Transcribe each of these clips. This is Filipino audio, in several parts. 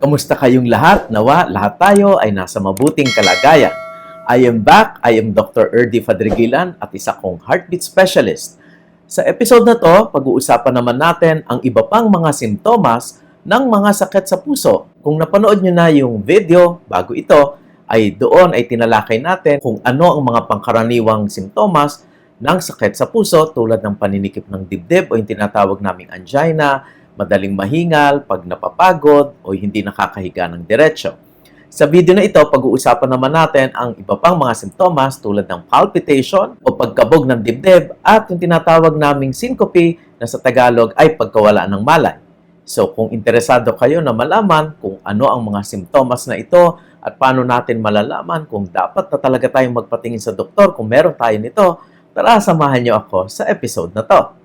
Kamusta kayong lahat? Nawa, lahat tayo ay nasa mabuting kalagayan. I am back. I am Dr. Erdy Fadrigilan at isa kong heartbeat specialist. Sa episode na to, pag-uusapan naman natin ang iba pang mga simptomas ng mga sakit sa puso. Kung napanood nyo na yung video bago ito, ay doon ay tinalakay natin kung ano ang mga pangkaraniwang simptomas ng sakit sa puso tulad ng paninikip ng dibdib o yung tinatawag naming angina, madaling mahingal, pag napapagod, o hindi nakakahiga ng diretso. Sa video na ito, pag-uusapan naman natin ang iba pang mga simptomas tulad ng palpitation o pagkabog ng dibdib at yung tinatawag naming syncope na sa Tagalog ay pagkawala ng malay. So kung interesado kayo na malaman kung ano ang mga simptomas na ito at paano natin malalaman kung dapat na talaga tayong magpatingin sa doktor kung meron tayo nito, tara samahan niyo ako sa episode na to.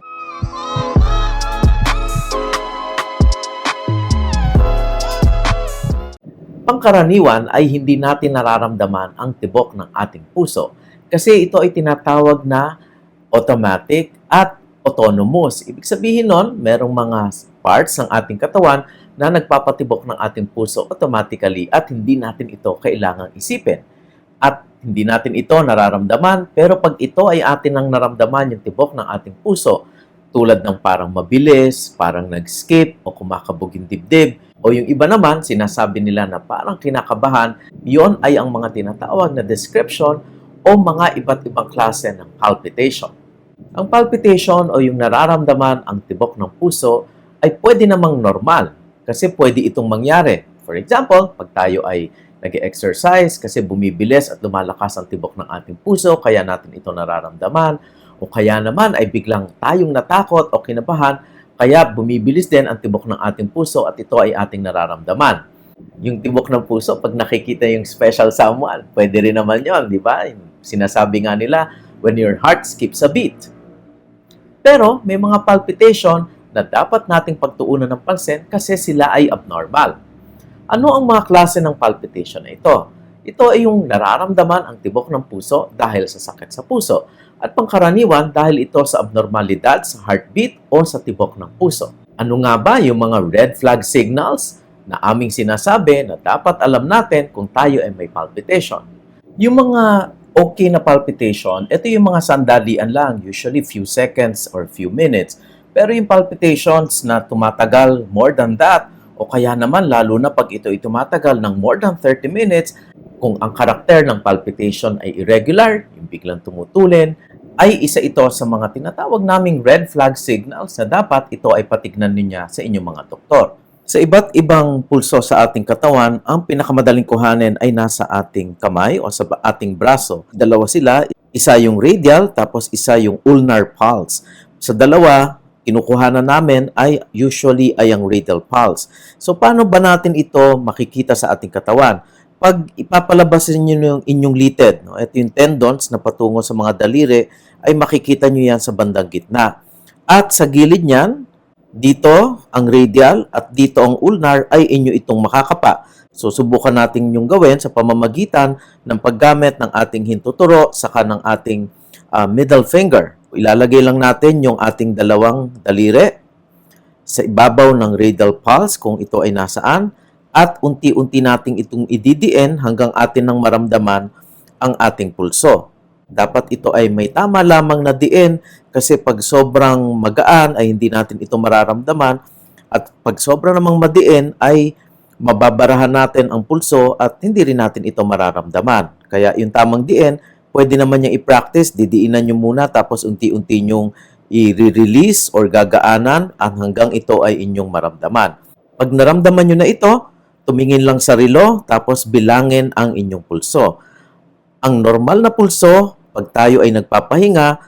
Pangkaraniwan ay hindi natin nararamdaman ang tibok ng ating puso kasi ito ay tinatawag na automatic at autonomous. Ibig sabihin nun, merong mga parts ng ating katawan na nagpapatibok ng ating puso automatically at hindi natin ito kailangang isipin. At hindi natin ito nararamdaman, pero pag ito ay atin ang naramdaman yung tibok ng ating puso, tulad ng parang mabilis, parang nag-skip o kumakabog yung dibdib, o yung iba naman, sinasabi nila na parang kinakabahan, yon ay ang mga tinatawag na description o mga iba't ibang klase ng palpitation. Ang palpitation o yung nararamdaman ang tibok ng puso ay pwede namang normal kasi pwede itong mangyari. For example, pag tayo ay nag-exercise kasi bumibilis at lumalakas ang tibok ng ating puso, kaya natin ito nararamdaman, o kaya naman ay biglang tayong natakot o kinabahan, kaya bumibilis din ang tibok ng ating puso at ito ay ating nararamdaman. Yung tibok ng puso, pag nakikita yung special someone, pwede rin naman yun, di ba? Sinasabi nga nila, when your heart skips a beat. Pero may mga palpitation na dapat nating pagtuunan ng pansin kasi sila ay abnormal. Ano ang mga klase ng palpitation na ito? Ito ay yung nararamdaman ang tibok ng puso dahil sa sakit sa puso at pangkaraniwan dahil ito sa abnormalidad sa heartbeat o sa tibok ng puso. Ano nga ba yung mga red flag signals na aming sinasabi na dapat alam natin kung tayo ay may palpitation? Yung mga okay na palpitation, ito yung mga sandalian lang, usually few seconds or few minutes. Pero yung palpitations na tumatagal more than that, o kaya naman lalo na pag ito ay tumatagal ng more than 30 minutes, kung ang karakter ng palpitation ay irregular, yung biglang tumutulin, ay isa ito sa mga tinatawag naming red flag signals na dapat ito ay patignan niya sa inyong mga doktor. Sa iba't ibang pulso sa ating katawan, ang pinakamadaling kuhanin ay nasa ating kamay o sa ating braso. Dalawa sila, isa yung radial tapos isa yung ulnar pulse. Sa dalawa, kinukuhanan namin ay usually ay ang radial pulse. So paano ba natin ito makikita sa ating katawan? Pag ipapalabas niyo yung inyong litid, no? Ito yung tendons na patungo sa mga daliri, ay makikita niyo yan sa bandang gitna. At sa gilid niyan, dito ang radial at dito ang ulnar ay inyo itong makakapa. So subukan natin yung gawin sa pamamagitan ng paggamit ng ating hintuturo saka ng ating middle finger. Ilalagay lang natin yung ating dalawang daliri sa ibabaw ng radial pulse kung ito ay nasaan. At unti-unti nating itong ididiin hanggang atin nang maramdaman ang ating pulso. Dapat ito ay may tama lamang na diin kasi pag sobrang magaan ay hindi natin ito mararamdaman at pag sobrang namang madiin ay mababarahan natin ang pulso at hindi rin natin ito mararamdaman. Kaya yung tamang diin, pwede naman niyang i-practice, didiinan nyo muna tapos unti-unti nyong i-release or gagaanan hanggang ito ay inyong maramdaman. Pag naramdaman nyo na ito, tumingin lang sa relo, tapos bilangin ang inyong pulso. Ang normal na pulso, pag tayo ay nagpapahinga,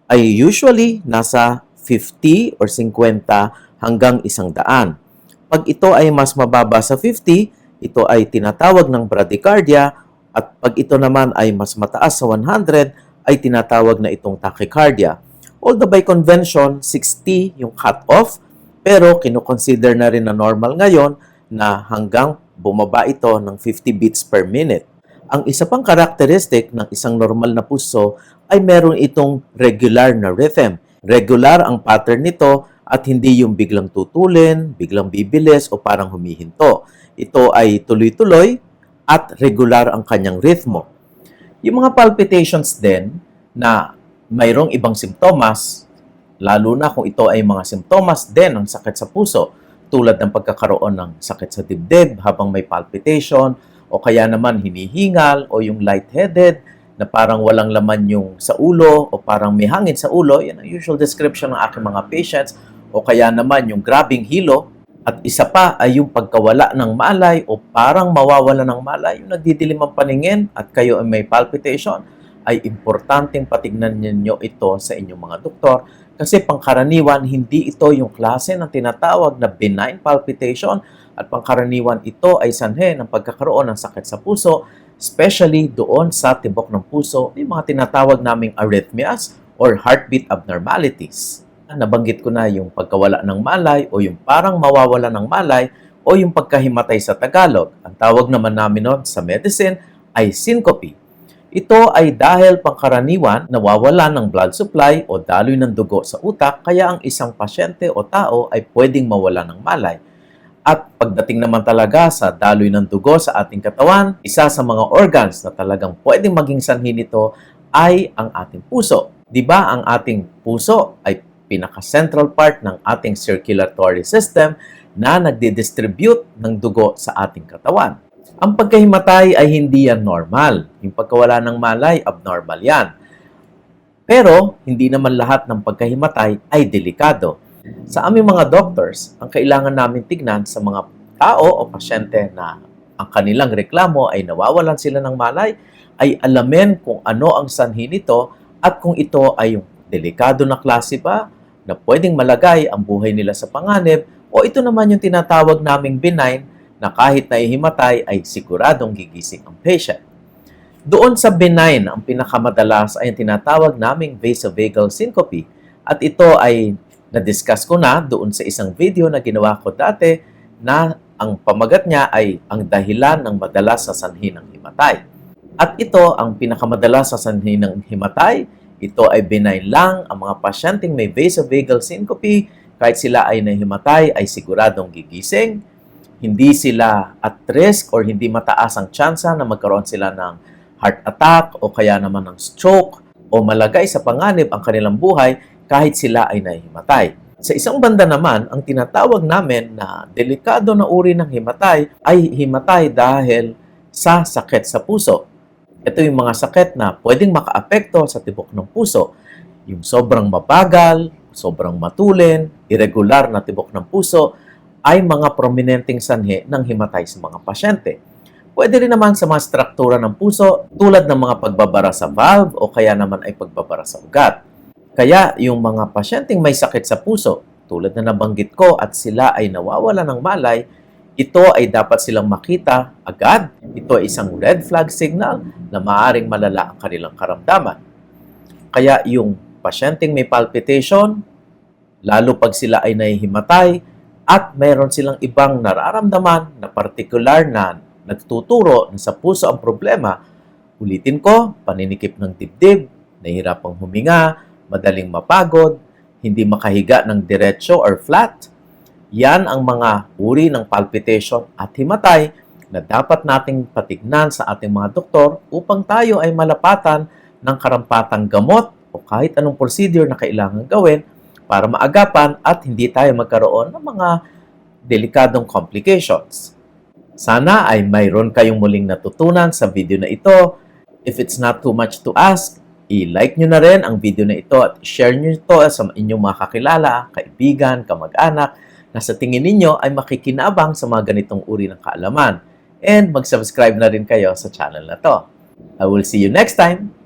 ay usually nasa 50 or 50 hanggang 100. Pag ito ay mas mababa sa 50, ito ay tinatawag ng bradycardia, at pag ito naman ay mas mataas sa 100, ay tinatawag na itong tachycardia. Although by convention, 60 yung cut-off, pero kinukonsider na rin na normal ngayon na hanggang bumaba ito ng 50 beats per minute. Ang isa pang karakteristik ng isang normal na puso ay meron itong regular na rhythm. Regular ang pattern nito at hindi yung biglang tutulin, biglang bibilis o parang humihinto. Ito ay tuloy-tuloy at regular ang kanyang ritmo. Yung mga palpitations din na mayroong ibang simptomas, lalo na kung ito ay mga simptomas din ng sakit sa puso, tulad ng pagkakaroon ng sakit sa dibdib habang may palpitation, o kaya naman hinihingal o yung lightheaded na parang walang laman yung sa ulo o parang may hangin sa ulo, yan ang usual description ng aking mga patients, o kaya naman yung grabing hilo, at isa pa ay yung pagkawala ng malay o parang mawawala ng malay, yung nagdidilim ang paningin at kayo ay may palpitation, ay importanteng patignan ninyo ito sa inyong mga doktor kasi pangkaraniwan hindi ito yung klase ng tinatawag na benign palpitation at pangkaraniwan ito ay sanhe ng pagkakaroon ng sakit sa puso, especially doon sa tibok ng puso, yung mga tinatawag naming arrhythmias or heartbeat abnormalities. Nabanggit ko na yung pagkawala ng malay o yung parang mawawala ng malay o yung pagkahimatay sa Tagalog. Ang tawag naman namin nun sa medicine ay syncope. Ito ay dahil pangkaraniwan nawawala ng blood supply o daloy ng dugo sa utak kaya ang isang pasyente o tao ay pwedeng mawala ng malay. At pagdating naman talaga sa daloy ng dugo sa ating katawan, isa sa mga organs na talagang pwedeng maging sanhi nito ay ang ating puso. Di ba ang ating puso ay pinaka-central part ng ating circulatory system na nagdi-distribute ng dugo sa ating katawan. Ang pagkahimatay ay hindi yan normal. Yung pagkawala ng malay, abnormal yan. Pero, hindi naman lahat ng pagkahimatay ay delikado. Sa aming mga doctors, ang kailangan namin tignan sa mga tao o pasyente na ang kanilang reklamo ay nawawalan sila ng malay, ay alamin kung ano ang sanhi nito at kung ito ay yung delikado na klase ba, na pwedeng malagay ang buhay nila sa panganib, o ito naman yung tinatawag naming benign na kahit nahihimatay ay siguradong gigising ang patient. Doon sa benign, ang pinakamadalas ay ang tinatawag naming vasovagal syncope at ito ay na-discuss ko na doon sa isang video na ginawa ko dati na ang pamagat niya ay ang dahilan ng madalas sa sanhi ng himatay. At ito ang pinakamadalas sa sanhi ng himatay. Ito ay benign lang. Ang mga pasyenteng may vasovagal syncope, kahit sila ay nahimatay, ay siguradong gigising. Hindi sila at risk or hindi mataas ang tsansa na magkaroon sila ng heart attack o kaya naman ng stroke o malagay sa panganib ang kanilang buhay kahit sila ay nahimatay. Sa isang banda naman, ang tinatawag namin na delikado na uri ng himatay ay himatay dahil sa sakit sa puso. Ito yung mga sakit na pwedeng makaapekto sa tibok ng puso. Yung sobrang mabagal, sobrang matulin, irregular na tibok ng puso ay mga prominenteng sanhi ng himatay sa mga pasyente. Pwede rin naman sa mga struktura ng puso tulad ng mga pagbabara sa valve o kaya naman ay pagbabara sa ugat. Kaya yung mga pasyenteng may sakit sa puso, tulad na nabanggit ko at sila ay nawawala ng malay, ito ay dapat silang makita agad. Ito ay isang red flag signal na maaaring malala ang kanilang karamdaman. Kaya yung pasyenteng may palpitation, lalo pag sila ay nahihimatay at mayroon silang ibang nararamdaman na partikular na nagtuturo na sa puso ang problema, ulitin ko, paninikip ng dibdib, nahihirapang huminga, madaling mapagod, hindi makahiga ng diretsyo or flat. Yan ang mga uri ng palpitation at himatay na dapat nating patignan sa ating mga doktor upang tayo ay malapatan ng karampatang gamot o kahit anong procedure na kailangan gawin para maagapan at hindi tayo magkaroon ng mga delikadong complications. Sana ay mayroon kayong muling natutunan sa video na ito. If it's not too much to ask, i-like nyo na rin ang video na ito at share nyo ito sa inyong mga kakilala, kaibigan, kamag-anak na sa tingin ninyo ay makikinabang sa mga ganitong uri ng kaalaman. And mag-subscribe na rin kayo sa channel na to. I will see you next time!